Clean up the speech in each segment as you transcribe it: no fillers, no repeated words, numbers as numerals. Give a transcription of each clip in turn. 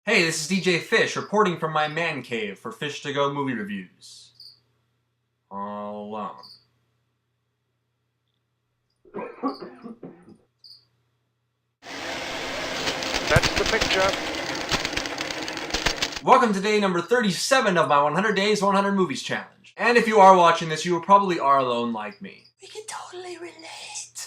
Hey, this is DJ Fish reporting from my man cave for Fish to Go movie reviews. All alone. That's the picture. Welcome to day number 37 of my 100 Days, 100 Movies challenge. And if you are watching this, you probably are alone like me. We can totally relate.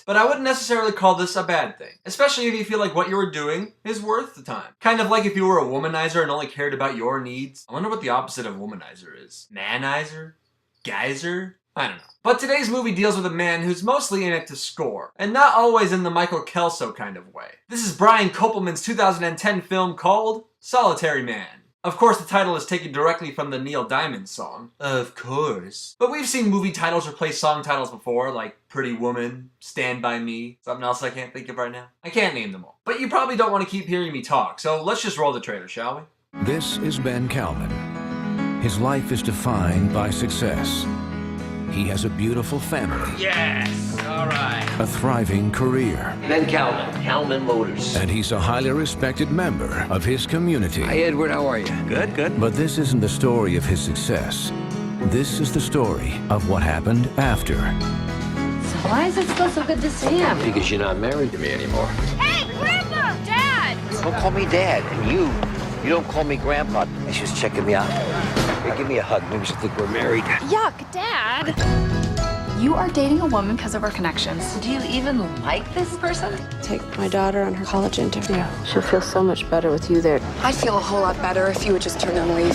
But I wouldn't necessarily call this a bad thing, especially if you feel like what you were doing is worth the time. Kind of like if you were a womanizer and only cared about your needs. I wonder what the opposite of womanizer is. Manizer? Geyser? I don't know. But today's movie deals with a man who's mostly in it to score, and not always in the Michael Kelso kind of way. This is Brian Koppelman's 2010 film called Solitary Man. Of course, the title is taken directly from the Neil Diamond song. Of course. But we've seen movie titles replace song titles before, like Pretty Woman, Stand By Me, something else I can't think of right now. I can't name them all. But you probably don't want to keep hearing me talk, so let's just roll the trailer, shall we? This is Ben Koppelman. His life is defined by success. He has a beautiful family. Yes! Alright. A thriving career. Ben Koppelman Motors. And he's a highly respected member of his community. Hi, Edward, how are you? Good. But this isn't the story of his success. This is the story of what happened after. So why is it still so good to see him? Because you're not married to me anymore. Hey, Grandpa! Dad! Don't call me Dad, and you don't call me Grandpa. She's checking me out. Here, give me a hug. Maybe she'll think we're married. Yuck, Dad! You are dating a woman because of her connections. Do you even like this person? Take my daughter on her college interview. She'll feel so much better with you there. I'd feel a whole lot better if you would just turn and leave.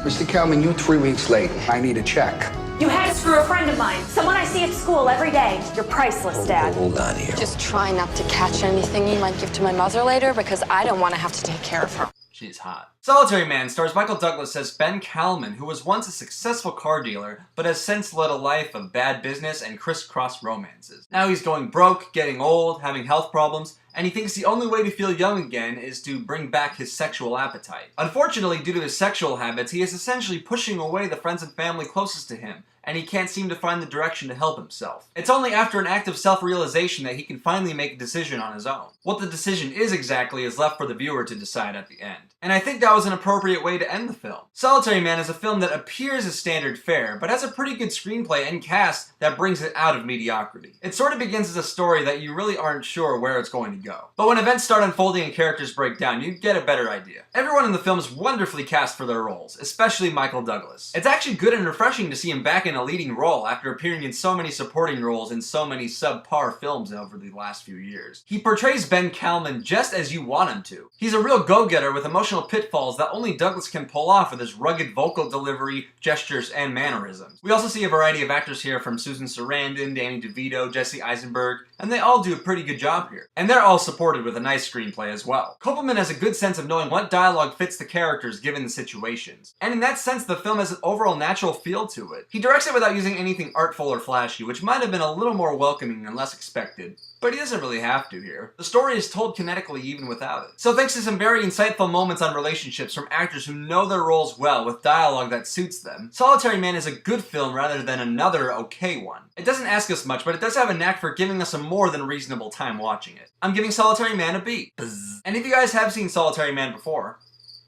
Mr. Koppelman, you're 3 weeks late. I need a check. You had to screw a friend of mine. Someone I see at school every day. You're priceless, Dad. Hold on here. Just try not to catch anything you might give to my mother later, because I don't want to have to take care of her. She's hot. Solitary Man stars Michael Douglas as Ben Koppelman, who was once a successful car dealer, but has since led a life of bad business and crisscross romances. Now he's going broke, getting old, having health problems, and he thinks the only way to feel young again is to bring back his sexual appetite. Unfortunately, due to his sexual habits, he is essentially pushing away the friends and family closest to him, and he can't seem to find the direction to help himself. It's only after an act of self-realization that he can finally make a decision on his own. What the decision is exactly is left for the viewer to decide at the end. And I think that was an appropriate way to end the film. Solitary Man is a film that appears as standard fare, but has a pretty good screenplay and cast that brings it out of mediocrity. It sort of begins as a story that you really aren't sure where it's going to go. But when events start unfolding and characters break down, you get a better idea. Everyone in the film is wonderfully cast for their roles, especially Michael Douglas. It's actually good and refreshing to see him back in a leading role after appearing in so many supporting roles in so many subpar films over the last few years. He portrays Ben Koppelman just as you want him to. He's a real go-getter with emotional pitfalls that only Douglas can pull off with his rugged vocal delivery, gestures, and mannerisms. We also see a variety of actors here from Susan Sarandon, Danny DeVito, Jesse Eisenberg, and they all do a pretty good job here. And they're all supported with a nice screenplay as well. Koppelman has a good sense of knowing what dialogue fits the characters given the situations. And in that sense, the film has an overall natural feel to it. He directs it without using anything artful or flashy, which might have been a little more welcoming and less expected. But he doesn't really have to here. The story is told kinetically even without it. So thanks to some very insightful moments on relationships from actors who know their roles well with dialogue that suits them, Solitary Man is a good film rather than another okay one. It doesn't ask us much, but it does have a knack for giving us a more than reasonable time watching it. I'm giving Solitary Man a B. Buzz. And if you guys have seen Solitary Man before,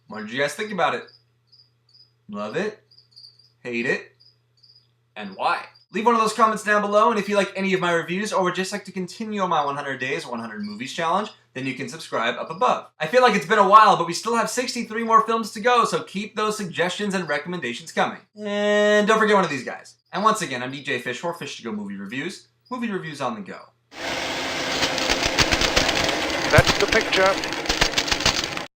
what did you guys think about it? Love it? Hate it? And why? Leave one of those comments down below, and if you like any of my reviews or would just like to continue on my 100 Days, 100 Movies challenge, then you can subscribe up above. I feel like it's been a while, but we still have 63 more films to go, so keep those suggestions and recommendations coming. And don't forget one of these guys. And once again, I'm DJ Fish for Fish to Go Movie Reviews on the go. That's the picture.